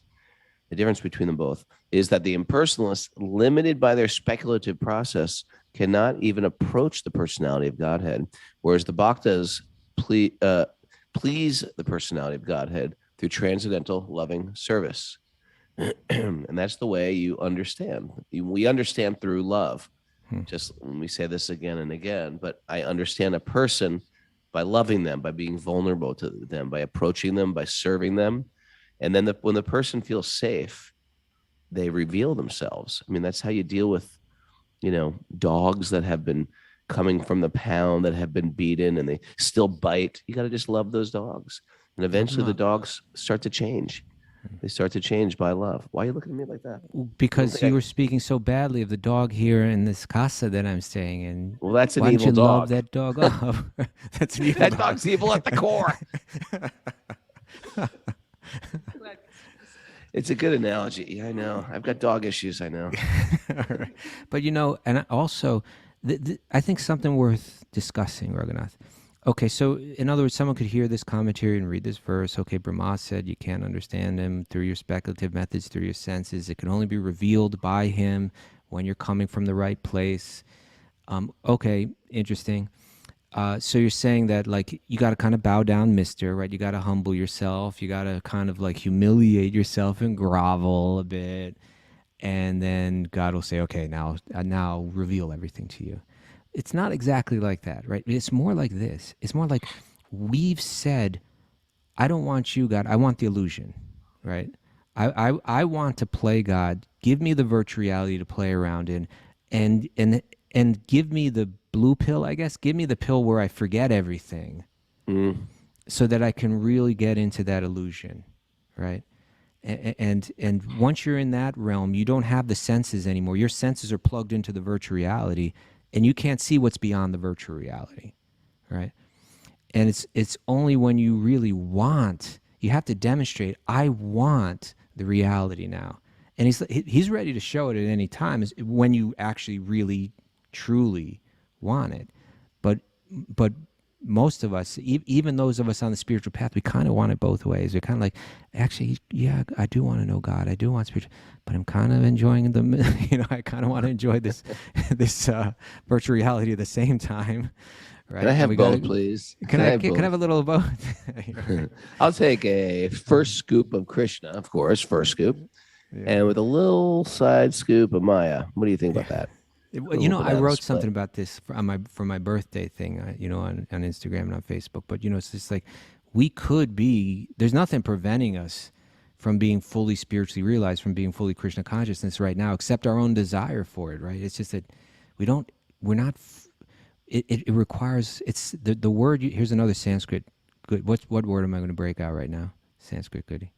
the difference between them both is that the impersonalists, limited by their speculative process, cannot even approach the personality of Godhead, whereas the bhaktas please the personality of Godhead through transcendental loving service. And that's the way you understand. We understand through love. Just when we say this again and again, but I understand a person by loving them, by being vulnerable to them, by approaching them, by serving them. And then when the person feels safe, they reveal themselves. I mean, that's how you deal with, dogs that have been coming from the pound, that have been beaten and they still bite. You got to just love those dogs. And eventually the dogs start to change. They start to change by love. Why are you looking at me like that? Because you were speaking so badly of the dog here in this casa that I'm staying in. Well, that's an evil dog. Why don't you love that dog up? That's an evil that dog's evil at the core. It's a good analogy. Yeah, I know. I've got dog issues, I know. All right. But, and also, I think something worth discussing, Raghunath. Okay, so in other words, someone could hear this commentary and read this verse. Okay, Brahma said you can't understand him through your speculative methods, through your senses. It can only be revealed by him when you're coming from the right place. Okay, interesting. So you're saying that like you got to kind of bow down, mister, right? You got to humble yourself. You got to kind of like humiliate yourself and grovel a bit. And then God will say, okay, now reveal everything to you. It's not exactly like that, right? It's more like this. It's more like we've said, I don't want you, God. I want the illusion, right? I want to play God. Give me the virtual reality to play around in, and give me the blue pill, I guess. Give me the pill where I forget everything so that I can really get into that illusion, right? And once you're in that realm, you don't have the senses anymore. Your senses are plugged into the virtual reality. And you can't see what's beyond the virtual reality, right? And it's only when you really want, you have to demonstrate, I want the reality now. And he's ready to show it at any time is when you actually really, truly want it. But most of us, even those of us on the spiritual path, we kind of want it both ways. We're kind of like, actually, yeah, I do want to know God. I do want spiritual, but I'm kind of enjoying I kind of want to enjoy this virtual reality at the same time. Right? Can I have both, please? Can I have a little of both? I'll take a first scoop of Krishna, of course, first scoop. and with a little side scoop of Maya. What do you think about that? You know, I wrote something about this for my birthday thing, you know, on Instagram and on Facebook. But, you know, it's just like there's nothing preventing us from being fully spiritually realized, from being fully Krishna consciousness right now, except our own desire for it, right? It's just that it requires, it's the word, here's another Sanskrit. Good. What word am I going to break out right now? Sanskrit goodie.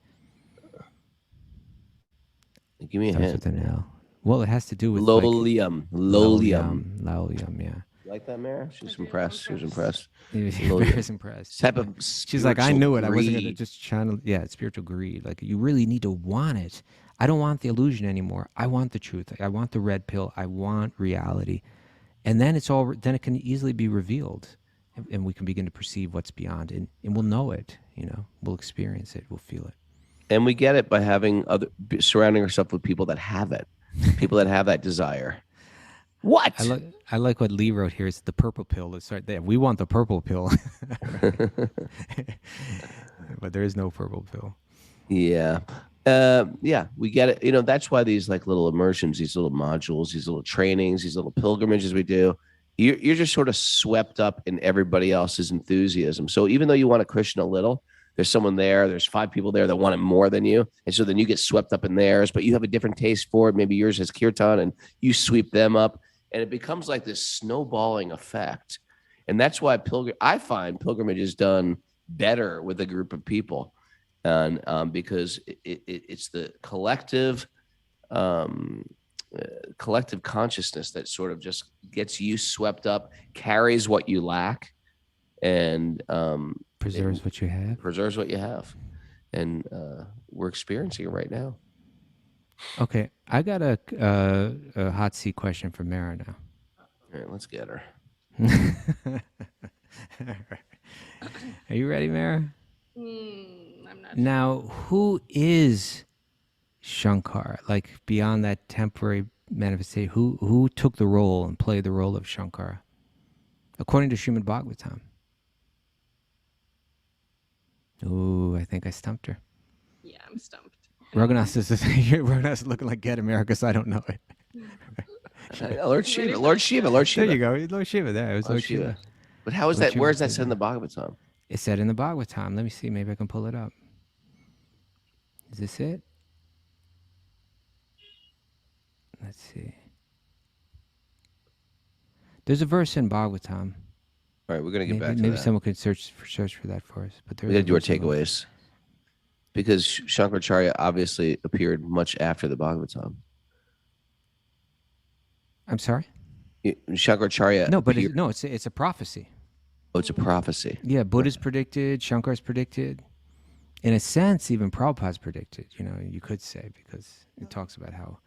Give me a Starts hint. with an L. Well, it has to do with Lolium. Lolium, yeah. You like that, Mara? She's impressed. She was impressed. Very impressed. Type of She's like, I knew it. I wasn't going to greed. just channel. Yeah, it's spiritual greed. Like, you really need to want it. I don't want the illusion anymore. I want the truth. I want the red pill. I want reality. And then then it can easily be revealed. And we can begin to perceive what's beyond. And we'll know it, you know. We'll experience it. We'll feel it. And we get it by surrounding ourselves with people that have it. People that have that desire. What? I like what Lee wrote here. It's the purple pill. It's right there. We want the purple pill. But there is no purple pill. Yeah. Yeah, we get it. You know, that's why these like little immersions, these little modules, these little trainings, these little pilgrimages we do, you're just sort of swept up in everybody else's enthusiasm. So even though you want to Krishna a little, there's someone there, there's 5 people there that want it more than you. And so then you get swept up in theirs, but you have a different taste for it. Maybe yours has kirtan and you sweep them up. And it becomes like this snowballing effect. And that's why I find pilgrimage is done better with a group of people. And because it's the collective consciousness that sort of just gets you swept up, carries what you lack, and Preserves what you have. Preserves what you have. And we're experiencing it right now. Okay, I got a hot seat question for Mara now. All right, let's get her. Are you ready, Mara? I'm not Now, who is Shankar? Like, beyond that temporary manifestation, who took the role and played the role of Shankara, according to Srimad Bhagavatam? Ooh, I think I stumped her. Yeah, I'm stumped. Raghunath is looking like Get America, because I don't know it. Lord Shiva. There you go, Lord Shiva. There, it was Lord Shiva. But how is Lord that? Shiva Where is that said said in the Bhagavatam? It's said in the Bhagavatam. Let me see. Maybe I can pull it up. Is this it? Let's see. There's a verse in Bhagavatam. All right, we're gonna get back to maybe that. someone could search for that for us. But We gotta do our takeaways. Because Sankaracharya obviously appeared much after the Bhagavatam. I'm sorry? Sankaracharya. No, but it's a prophecy. Oh, it's a prophecy. Yeah, Buddha's predicted, Shankar's predicted. In a sense, even Prabhupada's predicted, you know, you could say, because it talks about how.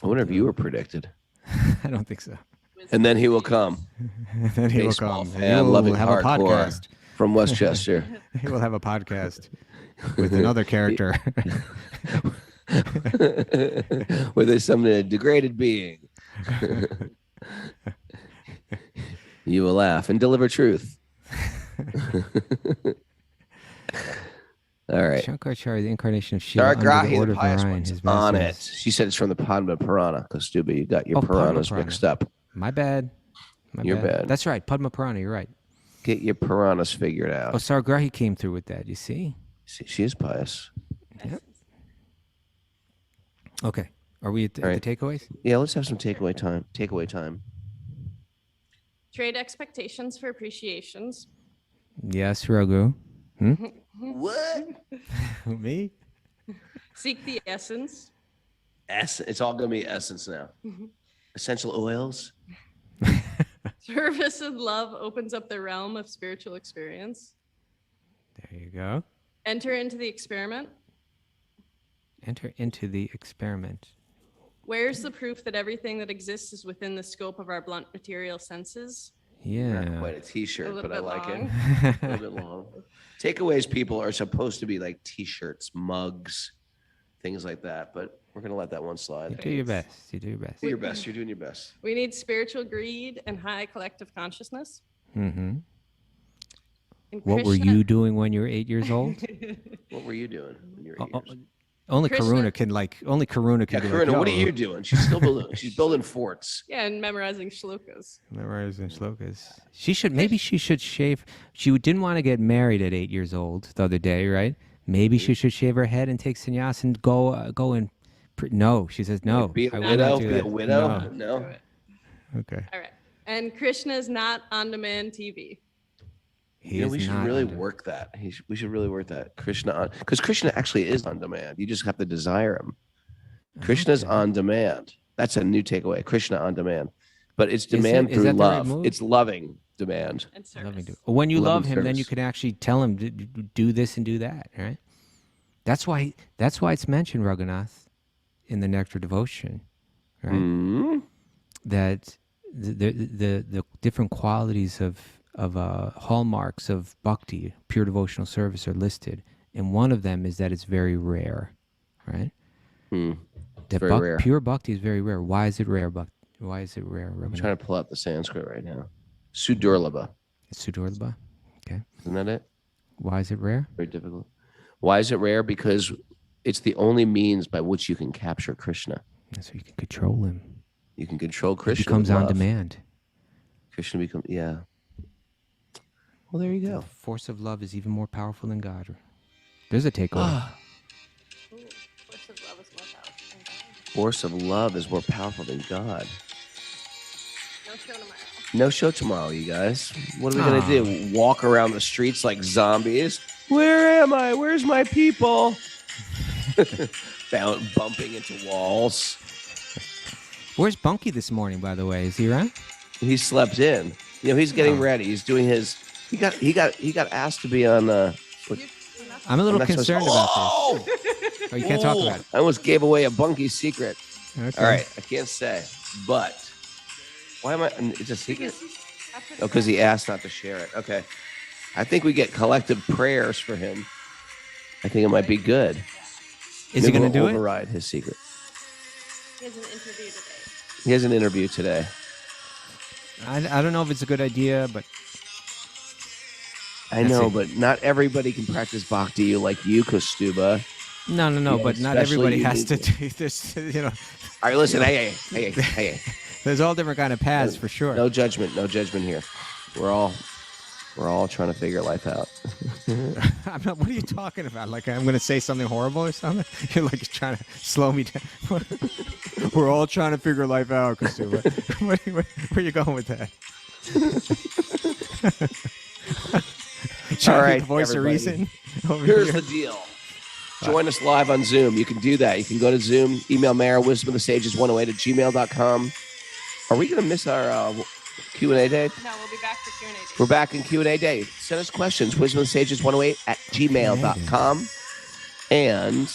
I wonder if you were predicted. I don't think so. And then he will come. Then he will Baseball come. fan, He loving will have a hardcore podcast. From Westchester. He will have a podcast with another character. Where there's some degraded being. You will laugh and deliver truth. All right. Sankaracharya, the incarnation of Shiva, under the Saragrahi, order the of pious Narayan, ones, his on master. it. She said it's from the Padma Purana, Kaustubha. You got your Padma Puranas Purana. mixed up. My bad. You're bad. That's right. Padma Purana, you're right. Get your Puranas figured out. Oh, Saragrahi came through with that, you see? She is pious. Yep. Okay. Are we at the takeaways? Yeah, let's have some takeaway time. Trade expectations for appreciations. Yes, Raghu. What? Me? Seek the essence. It's all going to be essence now. Essential oils. Service and love opens up the realm of spiritual experience. There you go. Enter into the experiment. Enter into the experiment. Where's the proof that everything that exists is within the scope of our blunt material senses? Yeah. Not quite a t-shirt, but I like long. it. A little bit long. Takeaways, people, are supposed to be like t-shirts, mugs, things like that. But we're going to let that one You slide. do your best. You do your best. Do your best. You're doing your best. We need spiritual greed and high collective consciousness. Mm-hmm. And What were Krishna- you doing when you were 8 years old? What were you doing when you were 8 years? Only Krishna- Karuna can only Karuna can Yeah, be Karuna, like, what are "Yo." you doing? She's still building. She's building forts. Yeah, and memorizing shlokas. Memorizing shlokas. Maybe she should shave. She didn't want to get married at 8 years old the other day, right? Maybe she should shave her head and take sannyas and go and. No, she says no. Be a I will widow. not do Be a that. widow. No. No. Do it. Okay. All right. And Krishna's not on-demand TV. He You know, is we should not really under- work that. We should really work that. Krishna, because Krishna actually is on demand. You just have to desire him. Krishna's Okay. on demand. That's a new takeaway. Krishna on demand, but it's it- demand is through that the right love. move? It's loving demand. And Loving service. When you Love love and him, then you service. can actually tell him to do this and do that, right? That's why it's mentioned, Raghunath, in the Nectar Devotion, right? Mhm. That the different qualities of hallmarks of bhakti, pure devotional service, are listed, and one of them is that it's very rare, right? That very rare. Pure bhakti is very rare. Why is it rare? Why is it rare? I'm Raghunath? trying to pull up the Sanskrit right now. Sudurlabha. It's Sudurlabha. Okay. Isn't that it? Why is it rare? Very difficult. Why is it rare? Because it's the only means by which you can capture Krishna. So you can control him. You can control It Krishna. becomes with on love. demand. Krishna becomes, yeah. Well, there you The go. force of love is even more powerful than God. There's a takeaway. Ooh, force of love is more powerful than God. Force of love is more powerful than God. No show tomorrow. No show tomorrow, you guys. What are we gonna do? Walk around the streets like zombies? Where am I? Where's my people? Bumping into walls. Where's Bunky this morning, by the way? Is he around? He slept in. You know, he's getting ready. He's doing his. He got asked to be on. I'm a little I'm not supposed concerned to- about Oh! this. Oh, you can't talk about it. I almost gave away a Bunky secret. Okay. All right, I can't say, but why am I? It's a secret. After Oh, because he asked not to share it. Okay. I think we get collective prayers for him. I think it might be good. Is he Maybe going to we'll do it? override his secret. he has an interview today. He has an interview today. I don't know if it's a good idea, but I That's know, it. but not everybody can practice bhakti like you, Kaustubha. no. Yeah, But not especially everybody you has need to do this. You know, All right, listen. Hey. there's all different kind of paths for sure. No judgment here. We're all trying to figure life out. I'm not. What are you talking about? Like I'm going to say something horrible or something? You're like trying to slow me down. We're all trying to figure life out, Kaustubha. Where are you going with that? Trying to be right, the voice everybody. of reason. over Here's here. the deal. Join us live on Zoom. You can do that. You can go to Zoom, email Mara, wisdomofthesages108@gmail.com. Are we going to miss our Q&A day? No, we'll be back for Q&A. We're back in Q&A day. Send us questions, wisdomofthesages108@gmail.com. And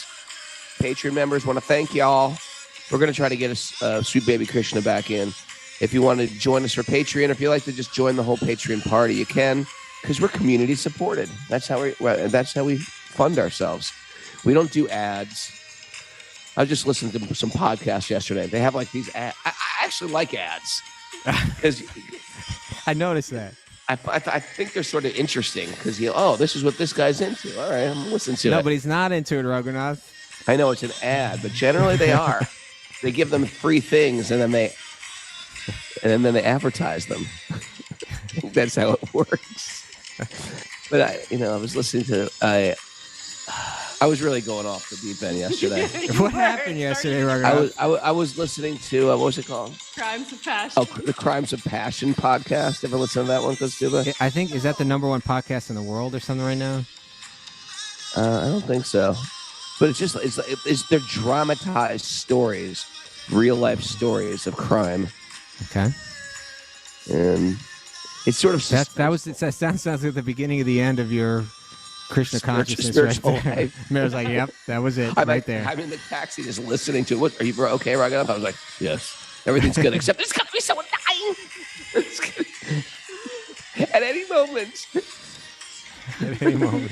Patreon members, want to thank y'all. We're going to try to get Sweet Baby Krishna back in. If you want to join us for Patreon, if you like to just join the whole Patreon party, you can, because we're community supported. That's how we fund ourselves. We don't do ads. I just listened to some podcasts yesterday. They have like these ads. I actually like ads. Because I noticed that. I think they're sort of interesting because this is what this guy's into. All right, I'm gonna listen to No, it. but he's not into it, Raghunath. I know it's an ad, but generally they are. They give them free things and then they advertise them. I think that's how it works. But I was listening to I was really going off the deep end yesterday. What happened yesterday, Raghunath? I was listening to what was it called? Crimes of Passion. Oh, the Crimes of Passion podcast. Ever listen to that one, Kaustubha? I think, is that the #1 podcast in the world or something right now? I don't think so. But it's they're dramatized stories, real life stories of crime, Okay. and it's sort of That sounds like the beginning of the end of your Krishna consciousness spiritual right there. life. Mayor's like, yep, that was it right there. I'm in the taxi just listening to it. What are you, bro? Okay, Raghunath? I was like, yes, everything's good, except there's gonna be someone dying. At any moment. At any moment.